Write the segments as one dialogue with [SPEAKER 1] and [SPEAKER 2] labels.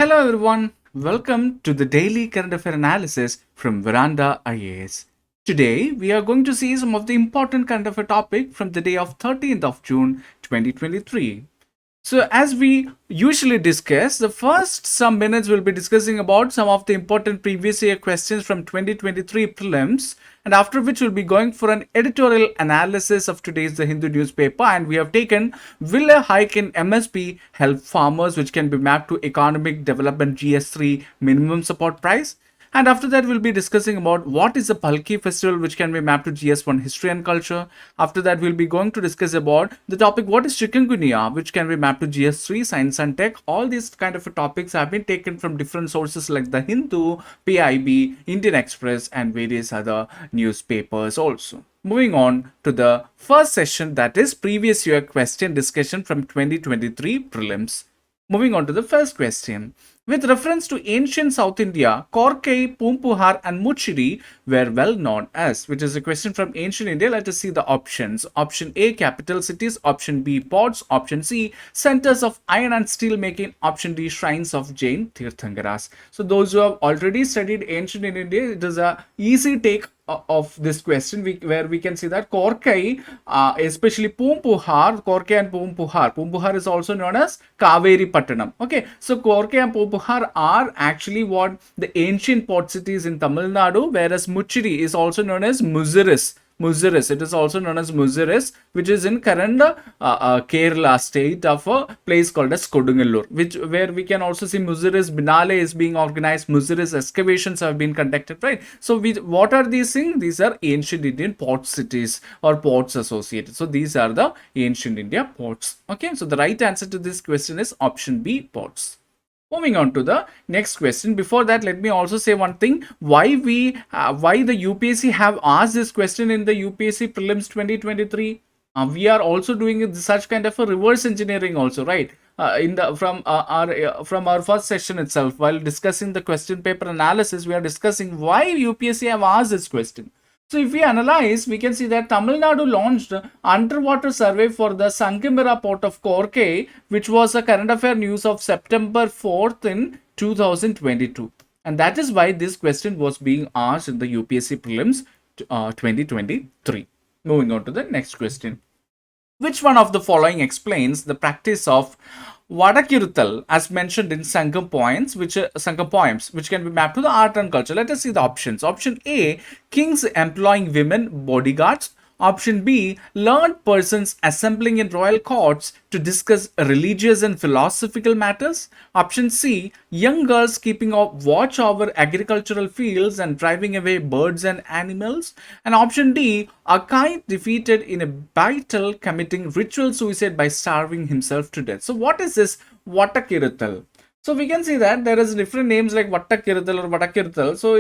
[SPEAKER 1] Hello everyone, welcome to the daily current affair analysis from Veranda IAS. Today we are going to see some of the important current affair topic from the day of 13th of June 2023. So as we usually discuss, the first some minutes we'll be discussing about some of the important previous year questions from 2023 prelims, and after which we'll be going for an editorial analysis of today's The Hindu newspaper, and we have taken will a hike in MSP help farmers, which can be mapped to economic development GS3 minimum support price. And after that, we'll be discussing about what is the Palkhi festival, which can be mapped to GS1 history and culture. After that, we'll be going to discuss about the topic what is Chikungunaya, which can be mapped to GS3 science and tech. All these kind of topics have been taken from different sources like the Hindu, PIB, Indian Express, and various other newspapers also. Moving on to the first session, that is previous year question discussion from 2023 prelims. Moving on to the first question. With reference to ancient South India, Korkai, Pumpuhar and Muchiri were well known as, which is a question from ancient India. Let us see the options. Option A, capital cities. Option B, ports. Option C, centers of iron and steel making. Option D, shrines of Jain Tirthankaras. So those who have already studied ancient India, it is a easy take of this question where we can see that Korkai, especially Pumpuhar, Korkai and Pumpuhar. Pumpuhar is also known as Kaveri Pattanam. Okay, so Korkai and Pumpuhar are actually what the ancient port cities in Tamil Nadu, whereas Muchiri is also known as Muziris. It is also known as Muziris, which is in current Kerala state of a place called as Kodungalur, where we can also see Muziris Binale is being organized, Muziris excavations have been conducted, right? So what are these things? These are ancient Indian port cities or ports associated. So these are the ancient India ports. Okay, so the right answer to this question is option B, ports. Moving on to the next question. Before that, let me also say one thing. Why the UPSC have asked this question in the UPSC prelims 2023? We are also doing such kind of a reverse engineering also, right? From our first session itself, while discussing the question paper analysis, we are discussing why UPSC have asked this question. So if we analyze, we can see that Tamil Nadu launched underwater survey for the Sangamira port of Korkai, which was a current affair news of September 4th in 2022. And that is why this question was being asked in the UPSC prelims 2023. Moving on to the next question. Which one of the following explains the practice of Vadakiruttal as mentioned in Sangam poems, which can be mapped to the art and culture? Let us see the options. Option A, kings employing women bodyguards. Option B, learned persons assembling in royal courts to discuss religious and philosophical matters. Option C, young girls keeping watch over agricultural fields and driving away birds and animals. And option D, a kite defeated in a battle committing ritual suicide by starving himself to death. So what is this Vatakiruttal? So we can see that there is different names like Vattakiruttal or Vadakiruttal. So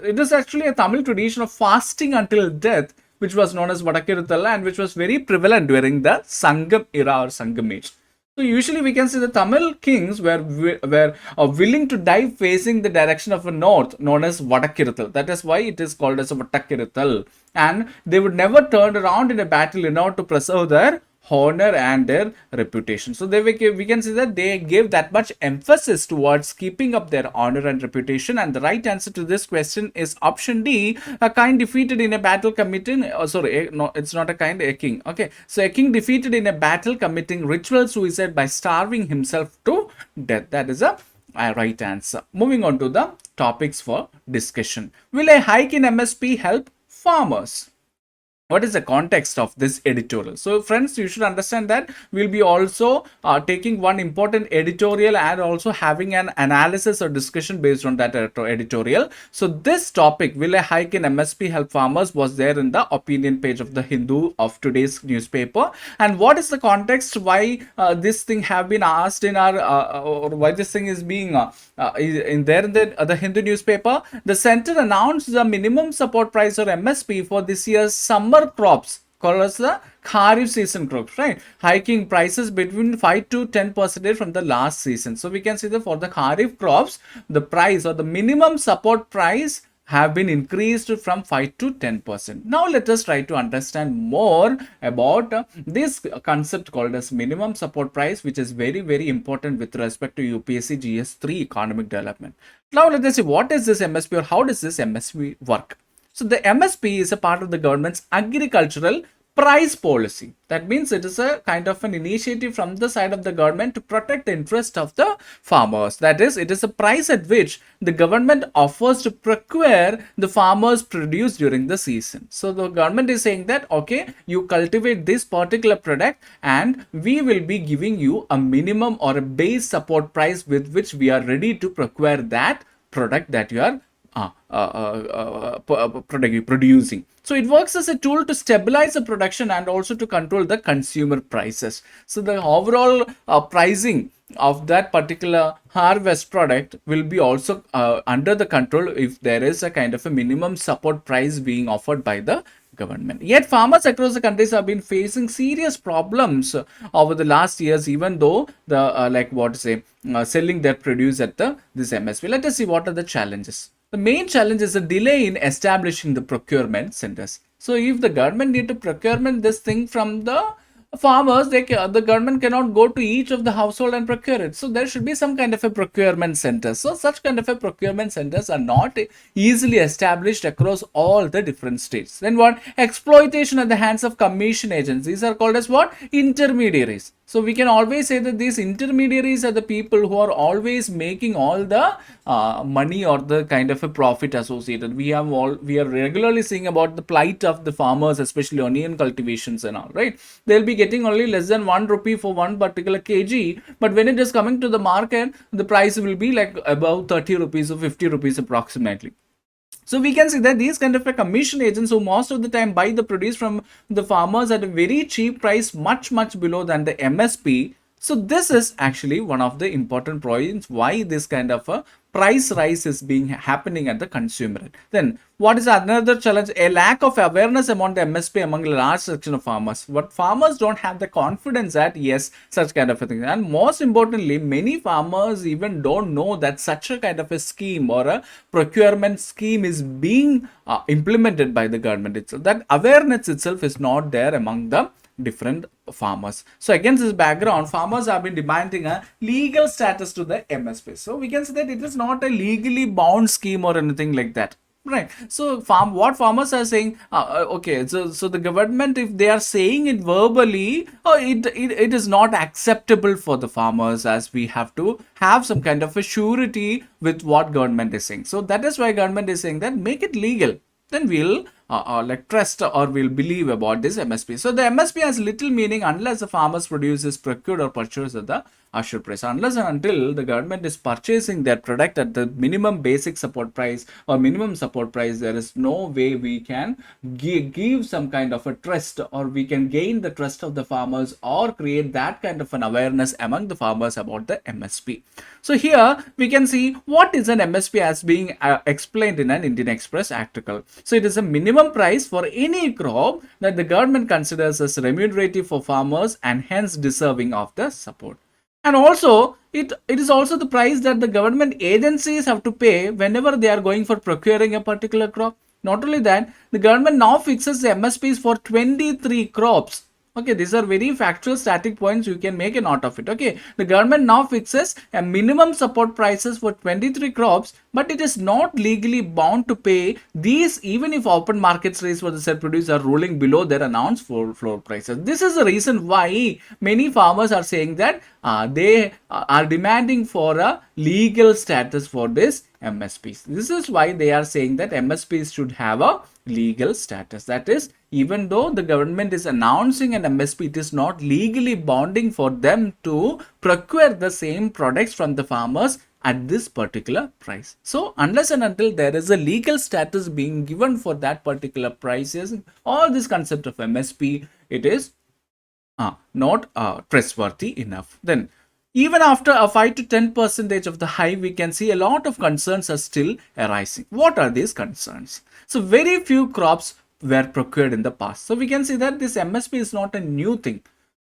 [SPEAKER 1] it is actually a Tamil tradition of fasting until death, which was known as Vadakiruttal and which was very prevalent during the Sangam era or Sangam age. So usually we can see the Tamil kings were willing to die facing the direction of the north, known as Vadakiruttal. That is why it is called as a Vadakiruttal. And they would never turn around in a battle in order to preserve their honor and their reputation. So we can see that they gave that much emphasis towards keeping up their honor and reputation. And the right answer to this question is option D, a kind defeated in a battle committing, no, it's not a kind, a king. Okay, so a king defeated in a battle committing ritual suicide by starving himself to death. That is a right answer. Moving on to the topics for discussion. Will a hike in MSP help farmers? What is the context of this editorial? So friends, you should understand that we'll be also taking one important editorial and also having an analysis or discussion based on that editorial. So this topic, will a hike in MSP help farmers, was there in the opinion page of the Hindu of today's newspaper. And what is the context why this thing have been asked in our or why this thing is being in the Hindu newspaper? The center announced the minimum support price or MSP for this year's summer crops called as the Kharif season crops, right? Hiking prices between 5 to 10% from the last season. So we can see that for the Kharif crops, the price or the minimum support price have been increased from 5 to 10%. Now let us try to understand more about this concept called as minimum support price, which is very, very important with respect to UPSC GS3 economic development. Now let us see what is this MSP or how does this MSP work. So the MSP is a part of the government's agricultural price policy. That means it is a kind of an initiative from the side of the government to protect the interest of the farmers. That is, it is a price at which the government offers to procure the farmers' produce during the season. So the government is saying that, okay, you cultivate this particular product and we will be giving you a minimum or a base support price with which we are ready to procure that product that you are producing. So it works as a tool to stabilize the production and also to control the consumer prices. So the overall pricing of that particular harvest product will be also under the control if there is a kind of a minimum support price being offered by the government. Yet farmers across the countries have been facing serious problems over the last years, even though the selling their produce at this MSP. Let us see what are the challenges. The main challenge is a delay in establishing the procurement centers. So if the government need to procurement this thing from the farmers, the government cannot go to each of the household and procure it. So there should be some kind of a procurement center. So such kind of a procurement centers are not easily established across all the different states. Then what? Exploitation at the hands of commission agents. These are called as what? Intermediaries. So we can always say that these intermediaries are the people who are always making all the money or the kind of a profit associated. We are regularly seeing about the plight of the farmers, especially onion cultivations and all, right? They'll be getting only less than 1 rupee for one particular kg, but when it is coming to the market, the price will be like about 30 rupees or 50 rupees approximately. So we can see that these kind of a commission agents who most of the time buy the produce from the farmers at a very cheap price, much below than the MSP. So this is actually one of the important points why this kind of a price rise is being happening at the consumer. Then what is another challenge? A lack of awareness among the MSP among a large section of farmers. What farmers don't have the confidence that yes, such kind of a thing. And most importantly, many farmers even don't know that such a kind of a scheme or a procurement scheme is being implemented by the government itself. That awareness itself is not there among the different farmers. So against this background, farmers have been demanding a legal status to the MSP. So we can say that it is not a legally bound scheme or anything like that. Right. So what farmers are saying, okay, so the government, if they are saying it verbally, it is not acceptable for the farmers, as we have to have some kind of a surety with what government is saying. So that is why government is saying that make it legal. Then we'll trust or we'll believe about this MSP. So the MSP has little meaning unless the farmer's produce is procured or purchased at the assured price. Unless and until the government is purchasing their product at the minimum basic support price or minimum support price, there is no way we can give some kind of a trust or we can gain the trust of the farmers or create that kind of an awareness among the farmers about the MSP. So here we can see what is an MSP as being explained in an Indian Express article. So it is a minimum price for any crop that the government considers as remunerative for farmers and hence deserving of the support. And also, it is also the price that the government agencies have to pay whenever they are going for procuring a particular crop. Not only that, the government now fixes the MSPs for 23 crops. Okay, these are very factual static points. You can make a note of it. Okay, the government now fixes a minimum support prices for 23 crops, but it is not legally bound to pay these even if open market rates for the said produce are ruling below their announced floor prices. This is the reason why many farmers are saying that they are demanding for a legal status for this MSPs. This is why they are saying that MSPs should have a legal status. That is, even though the government is announcing an MSP, it is not legally binding for them to procure the same products from the farmers at this particular price. So unless and until there is a legal status being given for that particular prices, all this concept of MSP, it is not trustworthy enough. Then even after a 5 to 10% of the high, we can see a lot of concerns are still arising. What are these concerns? So very few crops were procured in the past. So we can see that this MSP is not a new thing.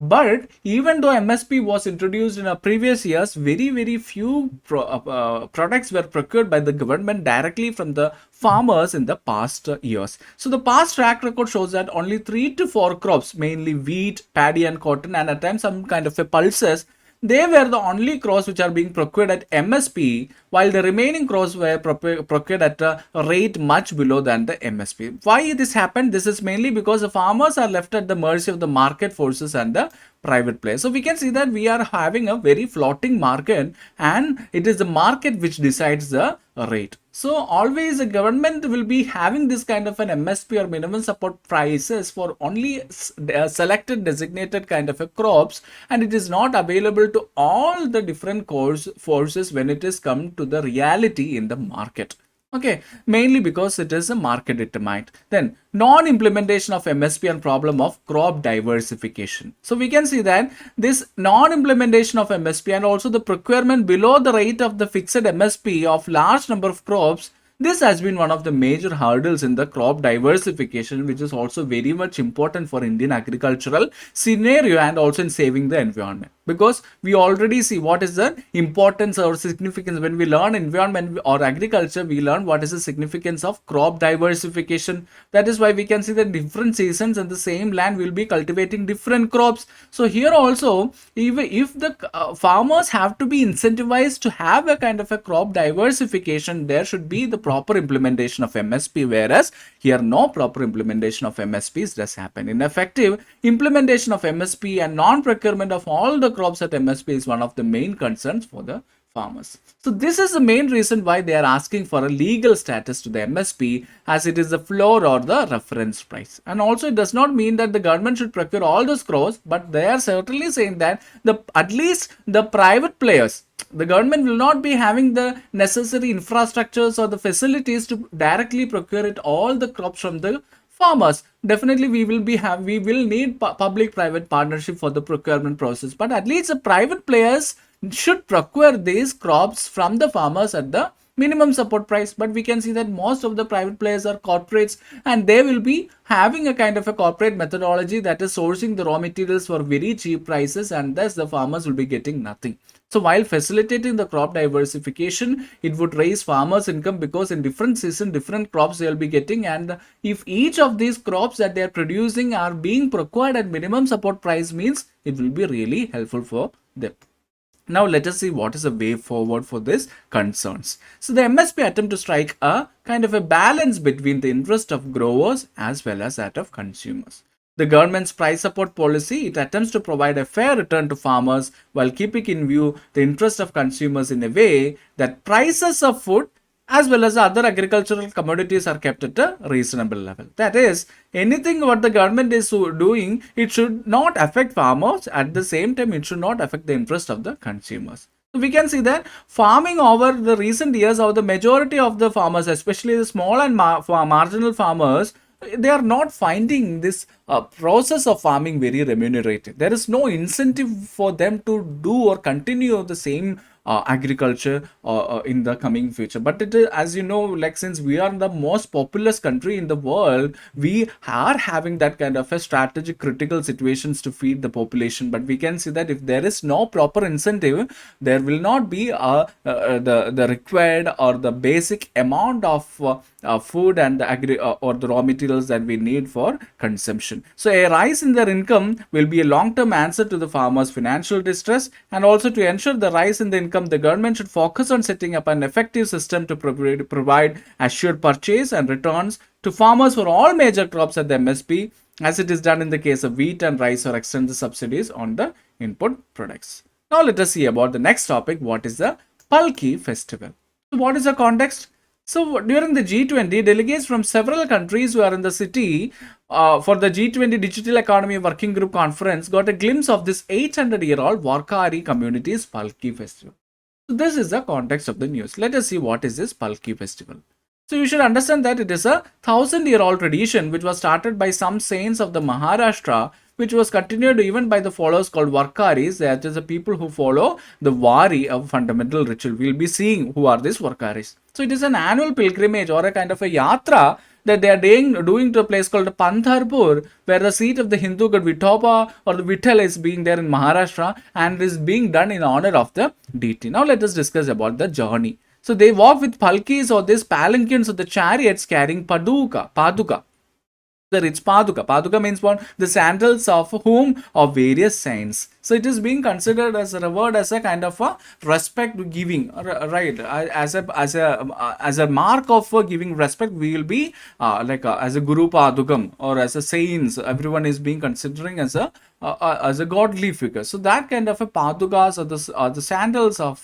[SPEAKER 1] But even though MSP was introduced in a previous years, very few products were procured by the government directly from the farmers in the past years. So the past track record shows that only 3 to 4 crops, mainly wheat, paddy and cotton, and at times some kind of a pulses, they were the only crops which are being procured at MSP, while the remaining crops were procured at a rate much below than the MSP. Why this happened? This is mainly because the farmers are left at the mercy of the market forces and the private players. So we can see that we are having a very floating market, and it is the market which decides the rate. So always the government will be having this kind of an MSP or minimum support prices for only selected designated kind of a crops, and it is not available to all the different forces when it is come to the reality in the market. Okay, mainly because it is a market determined. Then non-implementation of MSP and problem of crop diversification. So we can see that this non-implementation of MSP and also the procurement below the rate of the fixed MSP of large number of crops, this has been one of the major hurdles in the crop diversification, which is also very much important for Indian agricultural scenario and also in saving the environment. Because we already see what is the importance or significance when we learn environment or agriculture, we learn what is the significance of crop diversification. That is why we can see that different seasons in the same land will be cultivating different crops. So here also, even if the farmers have to be incentivized to have a kind of a crop diversification, there should be the proper implementation of MSP, whereas here no proper implementation of MSPs does happen. Ineffective implementation of MSP and non-procurement of all the crops at MSP is one of the main concerns for the farmers. So this is the main reason why they are asking for a legal status to the MSP, as it is the floor or the reference price. And also it does not mean that the government should procure all those crops, but they are certainly saying that at least the private players, the government will not be having the necessary infrastructures or the facilities to directly procure it all the crops from the farmers. Definitely we will need public private partnership for the procurement process, but at least the private players should procure these crops from the farmers at the minimum support price. But we can see that most of the private players are corporates, and they will be having a kind of a corporate methodology that is sourcing the raw materials for very cheap prices, and thus the farmers will be getting nothing. So while facilitating the crop diversification, it would raise farmers' income, because in different season, different crops they will be getting, and if each of these crops that they are producing are being procured at minimum support price, means it will be really helpful for them. Now let us see what is the way forward for these concerns. So the MSP attempt to strike a kind of a balance between the interest of growers as well as that of consumers. The government's price support policy, it attempts to provide a fair return to farmers while keeping in view the interest of consumers in a way that prices of food as well as other agricultural commodities are kept at a reasonable level. That is, anything what the government is doing, it should not affect farmers. At the same time, it should not affect the interest of the consumers. So we can see that farming over the recent years, or the majority of the farmers, especially the small and marginal farmers, they are not finding this process of farming very remunerative. There is no incentive for them to do or continue the same agriculture in the coming future. But it is, as you know, like since we are the most populous country in the world, we are having that kind of a strategic critical situations to feed the population. But we can see that if there is no proper incentive, there will not be the required or the basic amount of food and the or the raw materials that we need for consumption. So a rise in their income will be a long-term answer to the farmers' financial distress, and also to ensure the rise in the income, the government should focus on setting up an effective system to provide assured purchase and returns to farmers for all major crops at the MSP, as it is done in the case of wheat and rice, or extend the subsidies on the input products. Now let us see about the next topic. What is the Palkhi festival? So what is the context? So during the G20, delegates from several countries who are in the city for the G20 Digital Economy Working Group Conference got a glimpse of this 800-year-old Warkari community's Palkhi festival. So this is the context of the news. Let us see what is this Palkhi festival. So you should understand that it is a 1000-year-old tradition which was started by some saints of the Maharashtra, which was continued even by the followers called Varkaris, that is the people who follow the Vari of fundamental ritual. We'll be seeing who are these Varkaris. So it is an annual pilgrimage or a kind of a yatra that they are doing to a place called Pandharpur, where the seat of the Hindu god Vithoba or the Vittal is being there in Maharashtra and is being done in honor of the deity. Now let us discuss about the journey. So they walk with palkis or these palanquins or the chariots carrying paduka. It's paduka. Paduka means what? The sandals of whom? Of various saints. So it is being considered as a word as a kind of a respect giving, right? As a mark of giving respect, we will be as a guru padukam or as a saints. Everyone is being considering as a godly figure. So that kind of a padukas or the sandals of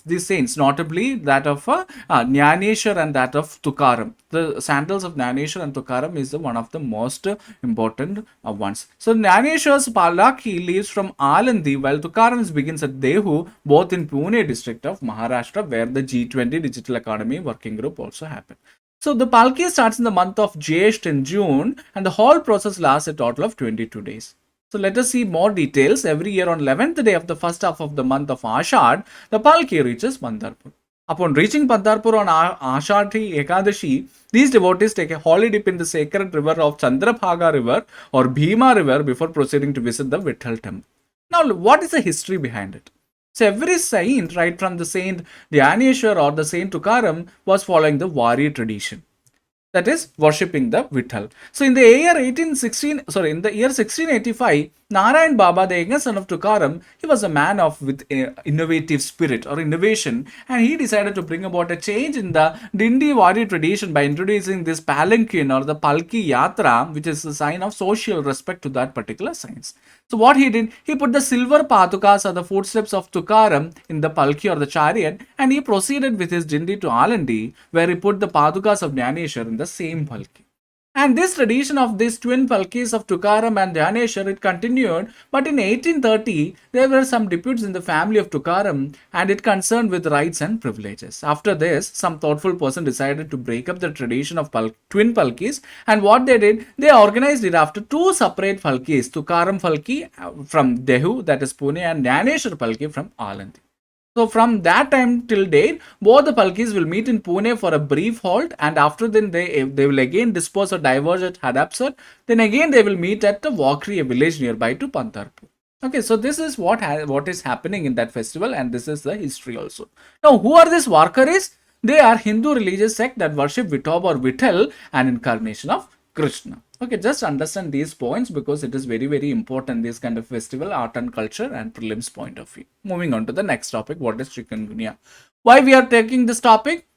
[SPEAKER 1] these saints, notably that of Jnaneshwar and that of Tukaram. The sandals of Jnaneshwar and Tukaram is one of the most important ones. So Jnaneshwar's Palkhi leaves from Alandi, while Tukaram's begins at Dehu, both in Pune district of Maharashtra, where the G20 Digital Economy Working Group also happened. So the Palki starts in the month of Jyesht in June, and the whole process lasts a total of 22 days. So let us see more details. Every year on 11th day of the first half of the month of Ashad, the Palki reaches Pandharpur. Upon reaching Pandharpur on Ashadhi Ekadashi, these devotees take a holy dip in the sacred river of Chandrabhaga river or Bhima river before proceeding to visit the Vitthal temple. Now, what is the history behind it? So every saint, right from the saint Jnaneshwar or the saint Tukaram, was following the Vari tradition, that is worshipping the Vitthal. So in the year 1685, Narayan Baba, the younger son of Tukaram, he was a man with innovative spirit or innovation, and he decided to bring about a change in the Dindi Vari tradition by introducing this palanquin or the Palki Yatra, which is a sign of social respect to that particular science. So what he did, he put the silver padukas or the footsteps of Tukaram in the Palki or the chariot, and he proceeded with his Dindi to Alandi, where he put the padukas of Jnaneshwar in the same Palki. And this tradition of these twin Palkis of Tukaram and Jnaneshwar, it continued, but in 1830, there were some disputes in the family of Tukaram, and it concerned with rights and privileges. After this, some thoughtful person decided to break up the tradition of twin Palkis, and what they did, they organized it after two separate Palkis, Tukaram Palki from Dehu, that is Pune, and Jnaneshwar Palki from Alandi. So from that time till date, both the Palkis will meet in Pune for a brief halt, and after then they will again disperse or diverge at Hadapsar. Then again they will meet at the Vakri, a village nearby to Pandharpur. Okay, so this is what is happening in that festival, and this is the history also. Now, who are these Varkaris? They are Hindu religious sect that worship Vithoba or Vitthal, an incarnation of Krishna. Okay, just understand these points because it is very, very important, this kind of festival, art and culture and prelims point of view. Moving on to the next topic, what is Chikungunya? Why we are taking this topic?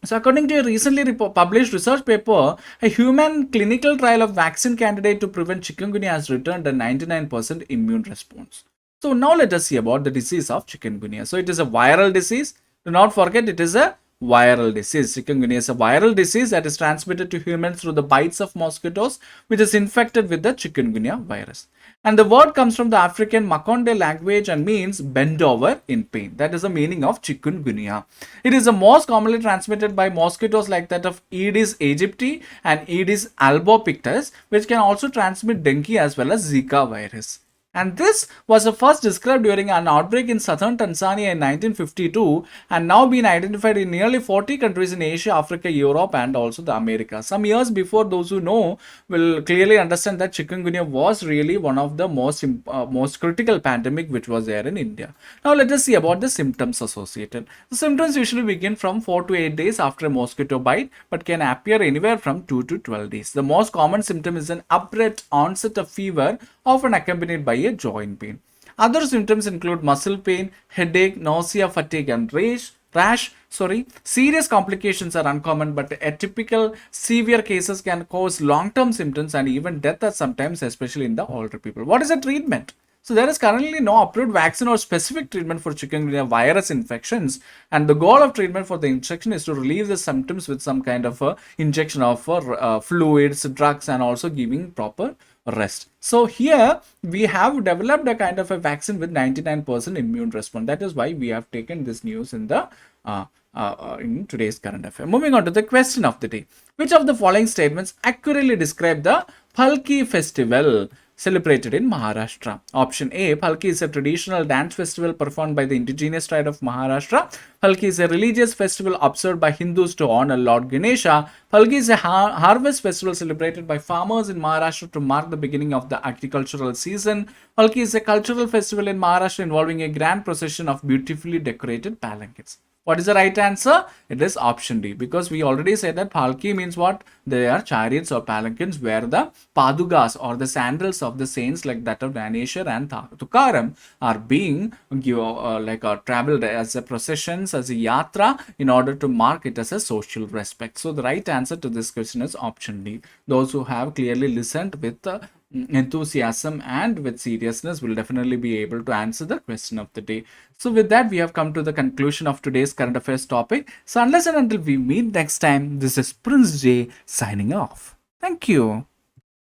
[SPEAKER 1] So according to a recently published research paper, a human clinical trial of vaccine candidate to prevent chikungunya has returned a 99% immune response. So now let us see about the disease of chikungunya. So it is a viral disease. Do not forget, it is a viral disease. Chikungunya is a viral disease that is transmitted to humans through the bites of mosquitoes, which is infected with the chikungunya virus. And the word comes from the African Makonde language and means bend over in pain. That is the meaning of chikungunya. It is the most commonly transmitted by mosquitoes like that of Aedes aegypti and Aedes albopictus, which can also transmit dengue as well as Zika virus. And this was first described during an outbreak in southern Tanzania in 1952 and now been identified in nearly 40 countries in Asia, Africa, Europe and also the Americas. Some years before, those who know will clearly understand that chikungunya was really one of the most critical pandemic which was there in India. Now let us see about the symptoms associated. The symptoms usually begin from 4 to 8 days after a mosquito bite but can appear anywhere from 2 to 12 days. The most common symptom is an abrupt onset of fever, often accompanied by a joint pain. Other symptoms include muscle pain, headache, nausea, fatigue and rash. Serious complications are uncommon, but atypical severe cases can cause long-term symptoms and even death at sometimes, especially in the older people. What is the treatment? So there is currently no approved vaccine or specific treatment for chikungunya virus infections, and the goal of treatment for the infection is to relieve the symptoms with some kind of injection of fluids, drugs and also giving proper rest. So here we have developed a kind of a vaccine with 99% immune response. That is why we have taken this news in the in today's current affair. Moving on to the question of the day. Which of the following statements accurately describe the Palki festival? celebrated in Maharashtra? Option A, Palkhi is a traditional dance festival performed by the indigenous tribe of Maharashtra. Palkhi is a religious festival observed by Hindus to honor Lord Ganesha. Palkhi is a harvest festival celebrated by farmers in Maharashtra to mark the beginning of the agricultural season. Palkhi is a cultural festival in Maharashtra involving a grand procession of beautifully decorated palanquins. What is the right answer? It is option D, because we already said that Palki means what? They are chariots or palanquins where the padugas or the sandals of the saints like that of Danesha and Tukaram are being traveled as a processions, as a yatra, in order to mark it as a social respect. So the right answer to this question is option D. Those who have clearly listened with enthusiasm and with seriousness will definitely be able to answer the question of the day. So with that, we have come to the conclusion of today's current affairs topic. So unless and until we meet next time, this is Prince J signing off. Thank you.